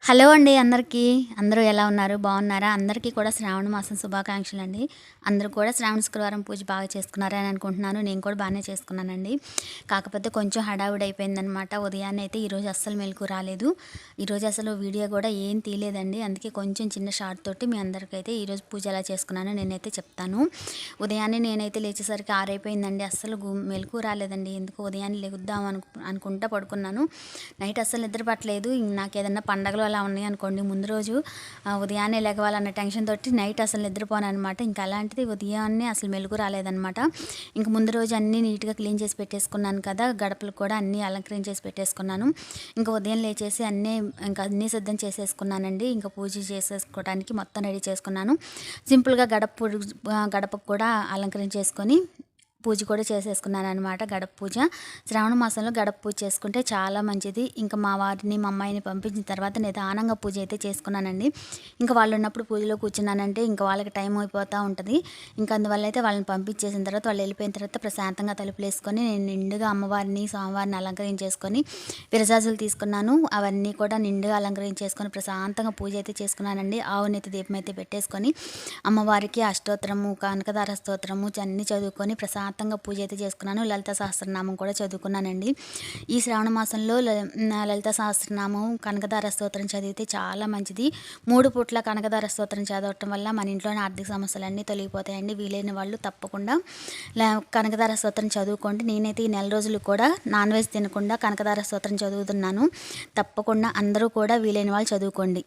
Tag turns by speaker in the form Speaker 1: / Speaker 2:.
Speaker 1: Hello అండి అందరికీ. అందరూ ఎలా ఉన్నారు? బాగున్నారా? అందరికీ కూడా శ్రావణ మాసం శుభాకాంక్షలండి. అందరూ కూడా శ్రావణ శుక్రవారం పూజ బాగా చేసుకున్నారని అనుకుంటున్నాను. నేను కూడా బాగానే చేసుకున్నానండి. కాకపోతే కొంచెం హడావుడి అయిపోయిందనమాట. ఉదయాన్నే అయితే ఈరోజు అస్సలు మెలుకు రాలేదు. ఈరోజు అసలు వీడియో కూడా ఏం తీయలేదండి. అందుకే కొంచెం చిన్న షార్ట్ తోటి మీ అందరికైతే ఈరోజు పూజ ఎలా చేసుకున్నానో నేనైతే చెప్తాను. ఉదయాన్నే నేనైతే లేచేసరికి 6 అయిపోయిందండి. అస్సలు మెలుకు రాలేదండి. ఎందుకు ఉదయాన్నే లెగుద్దాం అనుకుంటా పడుకున్నాను. నైట్ అస్సలు నిద్ర పట్టలేదు. నాకు ఏదన్నా పండగలు అలా ఉన్నాయి అనుకోండి, ముందు రోజు ఉదయాన్నే లెగవాలన్న టెన్షన్ తోటి నైట్ అసలు నిద్రపోను అనమాట. ఇంకా అలాంటిది ఉదయాన్నే అసలు మెలుగు రాలేదనమాట. ఇంక ముందు రోజు అన్నీ నీట్గా క్లీన్ చేసి పెట్టేసుకున్నాను కదా, గడపలు కూడా అన్నీ అలంకరించేసి పెట్టేసుకున్నాను. ఇంకా ఉదయం లేచేసి అన్నీ సిద్ధం చేసేసుకున్నానండి. ఇంకా పూజ చేసేసుకోవడానికి మొత్తం రెడీ చేసుకున్నాను. సింపుల్గా గడపకు కూడా అలంకరించేసుకొని పూజ కూడా చేసేసుకున్నాను అనమాట. గడప పూజ శ్రావణ మాసంలో గడప పూజ చేసుకుంటే చాలా మంచిది. ఇంకా మా వారిని మా అమ్మాయిని పంపించిన తర్వాత నిదానంగా పూజ అయితే చేసుకున్నానండి. ఇంకా వాళ్ళు ఉన్నప్పుడు పూజలో కూర్చున్నానంటే ఇంకా వాళ్ళకి టైం అయిపోతూ ఉంటుంది. ఇంకా అందువల్ల అయితే వాళ్ళని పంపించేసిన తర్వాత వాళ్ళు వెళ్ళిపోయిన తర్వాత ప్రశాంతంగా తలుపులు వేసుకొని నేను నిండుగా అమ్మవారిని స్వామివారిని అలంకరించేసుకొని విరజాజులు తీసుకున్నాను. అవన్నీ కూడా నిండుగా అలంకరించేసుకొని ప్రశాంతంగా పూజ అయితే చేసుకున్నానండి. ఆవు నెత్తి దీపం అయితే పెట్టేసుకొని అమ్మవారికి అష్టోత్తరము కనకదార స్తోత్రము అన్నీ చదువుకొని ప్రశాంతంగా పూజ అయితే చేసుకున్నాను. లలిత సహస్రనామం కూడా చదువుకున్నానండి. ఈ శ్రావణ మాసంలో లలిత సహస్రనామం కనకదార స్తోత్రం చదివితే చాలా మంచిది. 3 పూట్ల కనకదార స్తోత్రం చదవటం వల్ల మన ఇంట్లోని ఆర్థిక సమస్యలన్నీ తొలగిపోతాయండి. వీలైన వాళ్ళు తప్పకుండా కనకదార స్తోత్రం చదువుకోండి. నేనైతే ఈ నెల రోజులు కూడా నాన్ వెజ్ తినకుండా కనకదార స్తోత్రం చదువుతున్నాను. తప్పకుండా అందరూ కూడా వీలైన వాళ్ళు చదువుకోండి.